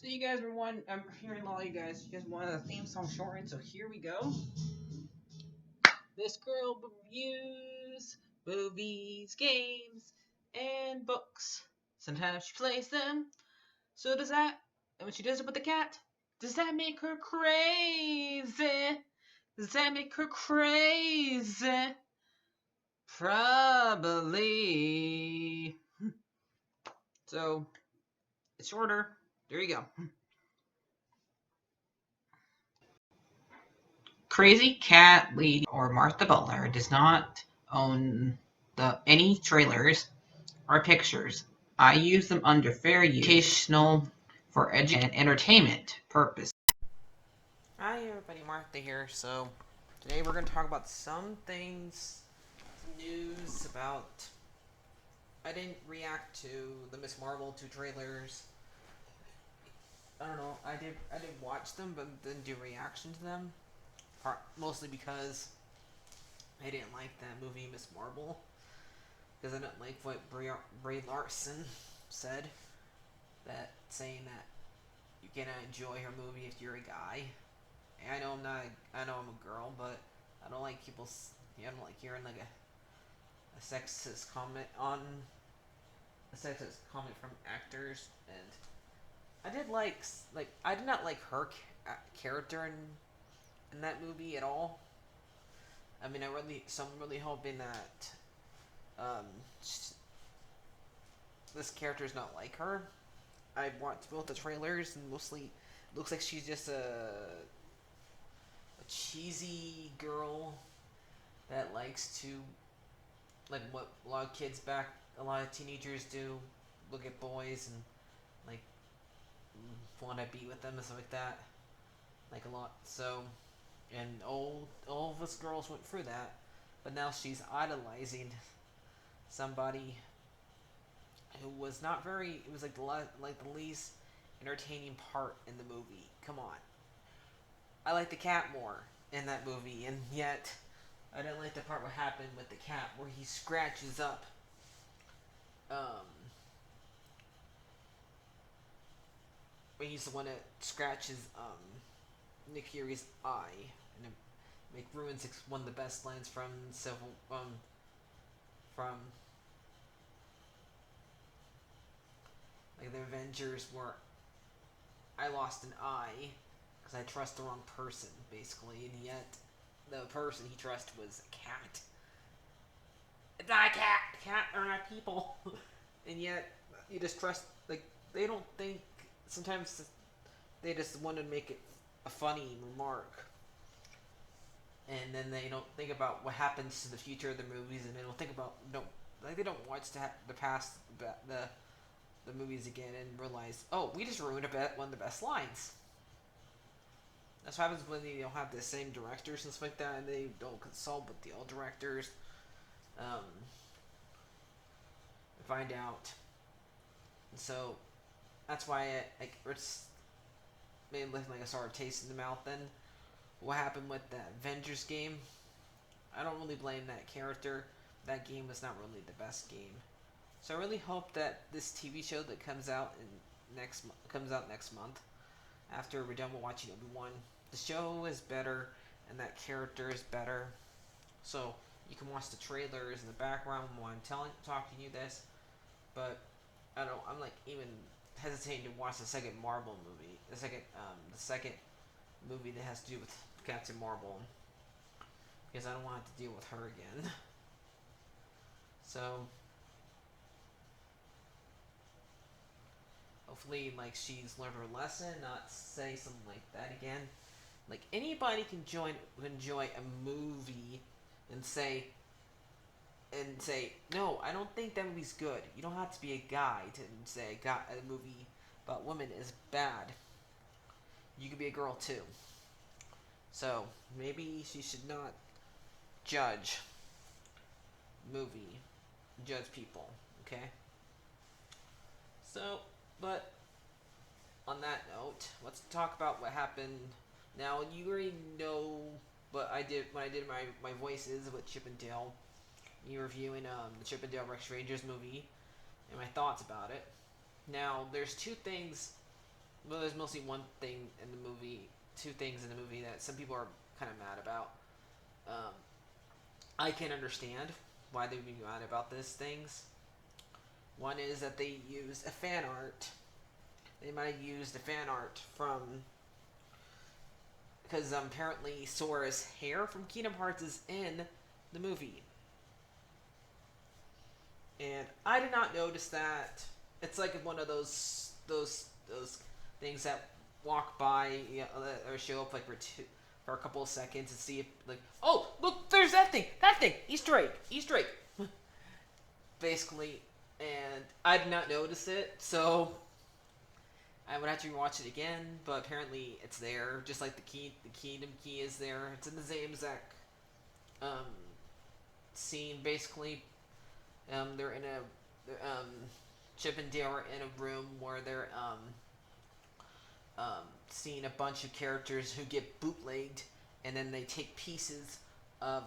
So you guys were one. I'm hearing a lot of you guys wanted a theme song shortened. So here we go. This girl reviews movies, games, and books. Sometimes she plays them. So does that. And when she does it with the cat, does that make her crazy? Does that make her crazy? Probably. So it's shorter. There you go. Crazy Cat Lady or Martha Butler does not own any trailers or pictures. I use them under fair use, educational, for education and entertainment purpose. Hi everybody, Martha here. So today we're going to talk about some things, news about. I didn't react to the Ms.Marvel 2 trailers. I don't know. I did watch them, but didn't do reaction to them. Mostly because I didn't like that movie Miss Marvel, because I didn't like what Brie Larson said, that saying that you cannot enjoy her movie if you're a guy. And I know I know I'm a girl, but I don't like people. I don't like hearing like a sexist comment on a sexist comment from actors. And I did not like her character in that movie at all. I mean, I'm really hoping that um, this character is not like her. I watched both the trailers, and mostly it looks like she's just a cheesy girl that likes to, like what a lot of teenagers do, look at boys and like want to be with them and stuff like that, like a lot. So, and all of us girls went through that, but now she's idolizing somebody who was not very. It was like the least entertaining part in the movie. Come on, I like the cat more in that movie, and yet I didn't like the part what happened with the cat where he scratches up. Um, where he's the one that scratches Nick Fury's eye, and it ruins one of the best lines from from like the Avengers, where I lost an eye because I trust the wrong person, basically, and yet the person he trusted was a cat. It's not a cat. Cat are not people, and yet you just trust. Like, they don't think. Sometimes they just want to make it a funny remark, and then they don't think about what happens to the future of the movies, and they don't think about they don't watch the past the movies again and realize, oh, we just ruined one of the best lines. That's what happens when they don't have the same directors and stuff like that, and they don't consult with the old directors. Um, find out. And so that's why it's made like a sour taste in the mouth. Then what happened with the Avengers game? I don't really blame that character. That game was not really the best game. So I really hope that this TV show that comes out next month, after we're done with watching Obi-Wan, the show is better and that character is better. So you can watch the trailers in the background while I'm talking to you this. But I'm like even hesitating to watch the second Marvel movie, the second movie that has to do with Captain Marvel, because I don't want to deal with her again. So hopefully, like, she's learned her lesson, not say something like that again. Like, anybody can enjoy a movie and say no, I don't think that movie's good. You don't have to be a guy to say a movie about women is bad. You could be a girl too. So maybe she should not judge judge people. Okay. So, but on that note, let's talk about what happened. Now, you already know, but when I did my voices with Chip and Dale, me reviewing the Chip and Dale Rex Rangers movie and my thoughts about it. Now, there's two things well, there's mostly one thing in the movie, two things in the movie that some people are kind of mad about. Um, I can understand why they'd be mad about these things. One is that they used a fan art. They might have used a fan art from because apparently Sora's hair from Kingdom Hearts is in the movie, and I did not notice that. It's like one of those things that walk by, you know, or show up like for a couple of seconds and see if like, oh look, there's that thing, Easter egg, Easter egg, basically, and I did not notice it, so I would have to watch it again. But apparently it's there, just like the Kingdom Key is there. It's in the same exact um, scene, basically. They're in Chip and Dale are in a room where they're seeing a bunch of characters who get bootlegged, and then they take pieces of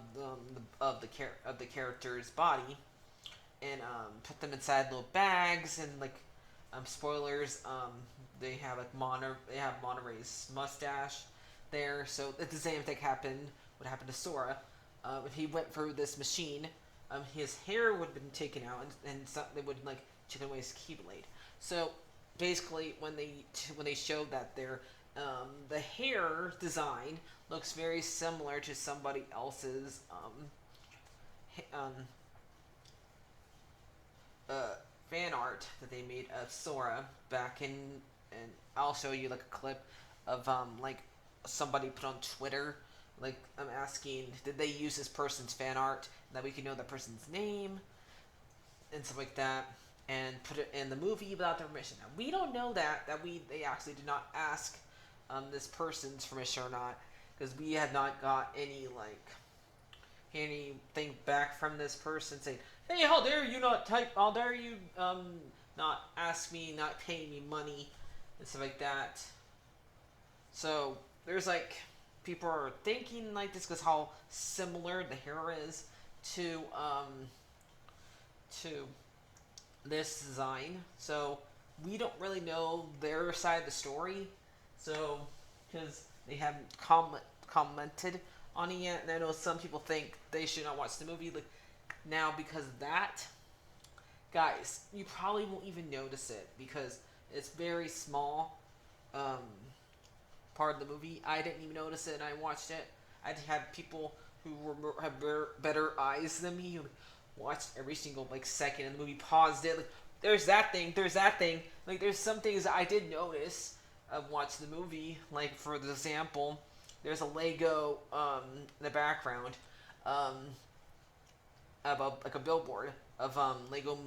of the character's body and put them inside little bags and like spoilers. They have Monterey's mustache there, so it's the same thing would happen to Sora. If he went through this machine, his hair would have been taken out, and they would like chicken away his keyblade. So basically, when they showed that the hair design looks very similar to somebody else's um, fan art that they made of Sora back in, and I'll show you like a clip of like somebody put on Twitter. Like I'm asking, did they use this person's fan art that we can know that person's name and stuff like that, and put it in the movie without their permission? Now we don't know that they actually did not ask this person's permission or not, because we had not got anything back from this person saying, "Hey, how dare you not type? How dare you not ask me, not pay me money, and stuff like that." So there's like people are thinking like this because how similar the hair is to to this design. So we don't really know their side of the story. So because they haven't commented on it yet, and I know some people think they should not watch the movie like now because of that. Guys, you probably won't even notice it because it's very small um, part of the movie. I didn't even notice it, and I watched it. I had people who have better eyes than me who watched every single like second in the movie, paused it. Like, there's that thing. There's that thing. Like, there's some things I did notice of watching the movie. Like, for example, there's a Lego in the background of like a billboard of Lego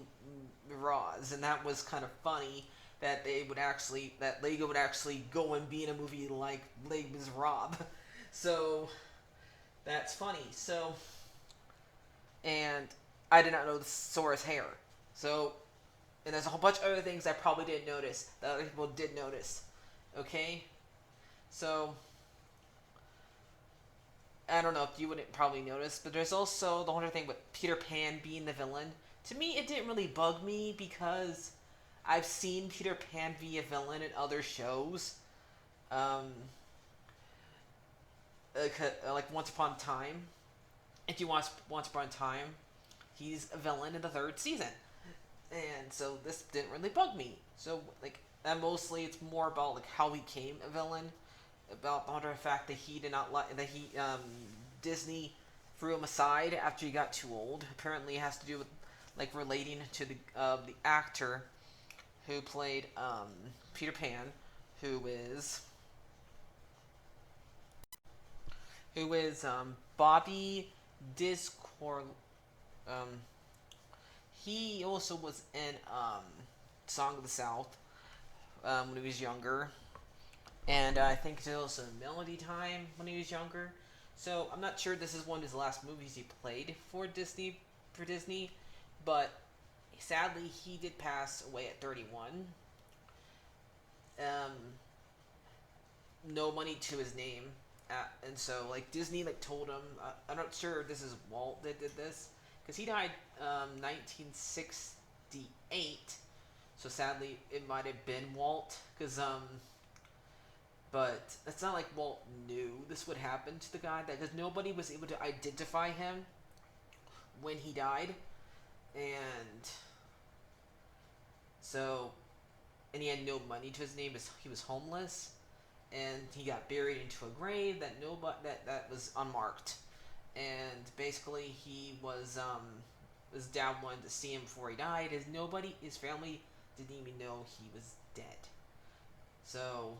Mirage, and that was kind of funny that Lego would actually go and be in a movie like Les Miserables. So that's funny. So and I did not know the Sora's hair. So and there's a whole bunch of other things I probably didn't notice that other people did notice. Okay, so I don't know if you wouldn't probably notice, but there's also the whole other thing with Peter Pan being the villain. To me, it didn't really bug me because I've seen Peter Pan be a villain in other shows. Um, like Once Upon a Time. If you watch Once Upon a Time, he's a villain in the third season, and so this didn't really bug me. So like, and mostly it's more about like how he became a villain, about the fact that he did not like that he Disney threw him aside after he got too old. Apparently, it has to do with like relating to the actor who played Peter Pan, who is Bobby Discord. Um, he also was in Song of the South when he was younger, and I think it's also Melody Time when he was younger. So I'm not sure this is one of his last movies he played for Disney but sadly he did pass away at 31. Um, no money to his name, and so like Disney like told him, I'm not sure if this is Walt that did this because he died 1968. So sadly, it might have been Walt because But it's not like Walt knew this would happen to the guy, because nobody was able to identify him when he died, and so and he had no money to his name. He was homeless, and he got buried into a grave that nobody that was unmarked, and basically he was dad wanted to see him before he died. His family didn't even know he was dead. So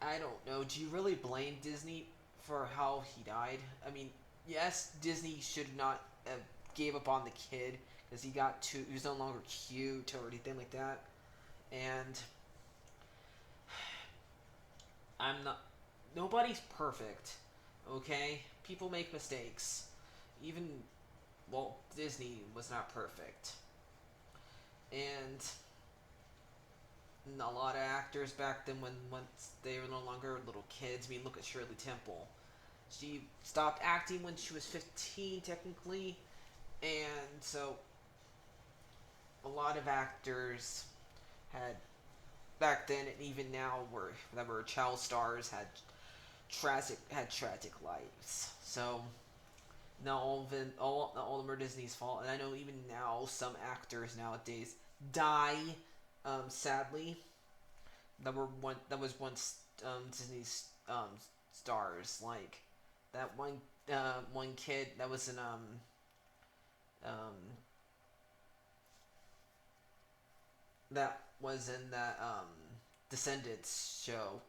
I don't know. Do you really blame Disney for how he died? I mean, yes, Disney should not have gave up on the kid because he was no longer cute or anything like that. And I'm not. Nobody's perfect. Okay, people make mistakes. Even Walt Disney was not perfect, and a lot of actors back then, when once they were no longer little kids. I mean, look at Shirley Temple. She stopped acting when she was 15, technically, and so a lot of actors had back then and even now were child stars had tragic lives. So not all of them are Disney's fault, and I know even now some actors nowadays die, sadly, that was once Disney's stars, like that one kid that was in um that was in that Descendants show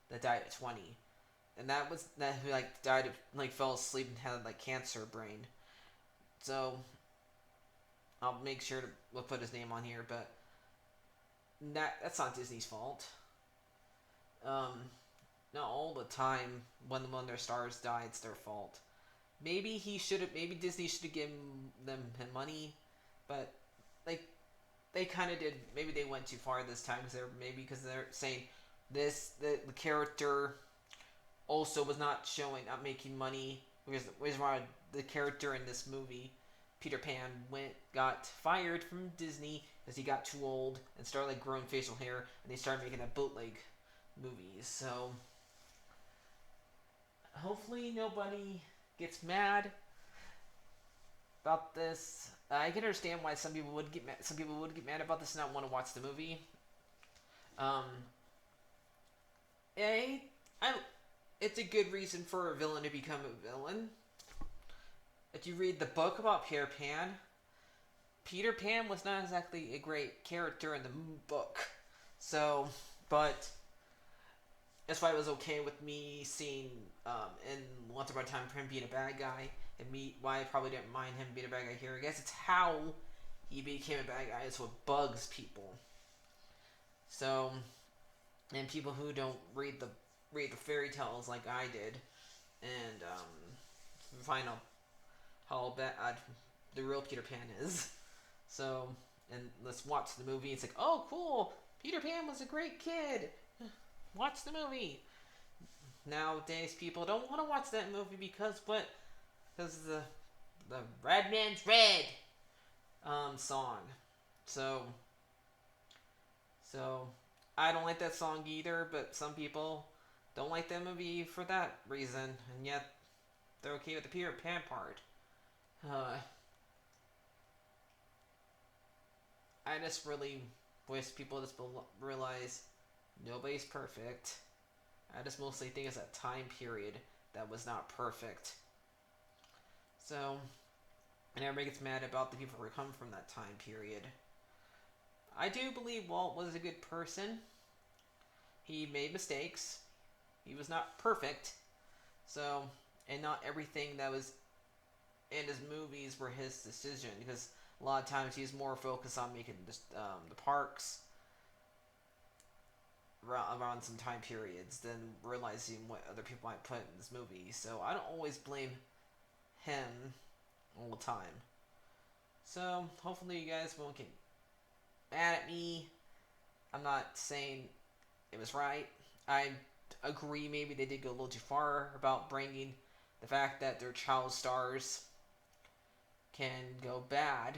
that died at 20, and that who like died of like fell asleep and had like cancer brain. So I'll make sure to we'll put his name on here, but that's not Disney's fault. Um, Not all the time when their stars die, it's their fault. Maybe Disney should have given him money, but like they kind of did. Maybe they went too far this time because they're saying the character also was not making money, because why the character in this movie, Peter Pan, got fired from Disney because he got too old and started like growing facial hair, and they started making a bootleg movies. So hopefully nobody gets mad about this. I can understand why some people would get mad. Some people would get mad about this and not want to watch the movie. Um, a, I, it's a good reason for a villain to become a villain. If you read the book about Peter Pan was not exactly a great character in the book. So, but that's why it was okay with me seeing in Once Upon a Time for him being a bad guy, and why I probably didn't mind him being a bad guy here. I guess it's how he became a bad guy is what bugs people. So, and people who don't read the fairy tales like I did, and find out how bad the real Peter Pan is. So, and let's watch the movie. It's like, oh, cool, Peter Pan was a great kid. Watch the movie. Nowadays, people don't want to watch that movie because the Red Man's Red song. So so I don't like that song either, but some people don't like that movie for that reason, and yet they're okay with the Peter Pan part. Uh, I just really wish people just realize nobody's perfect. I just mostly think it's a time period that was not perfect. So, and everybody gets mad about the people who come from that time period. I do believe Walt was a good person. He made mistakes. He was not perfect. So, and not everything that was in his movies were his decision, because a lot of times he's more focused on making the parks around some time periods than realizing what other people might put in this movie. So I don't always blame him all the time. So hopefully you guys won't get mad at me. I'm not saying it was right. I agree maybe they did go a little too far about bringing the fact that their child stars can go bad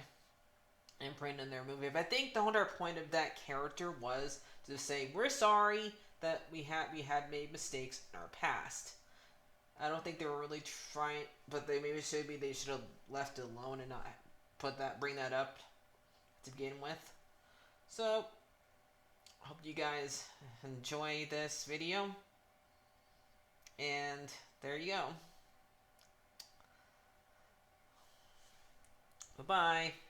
and bring in their movie. But I think the whole point of that character was to say, we're sorry that we had made mistakes in our past. I don't think they were really trying, but they should have left it alone and not bring that up to begin with. So hope you guys enjoy this video, and there you go. Bye bye.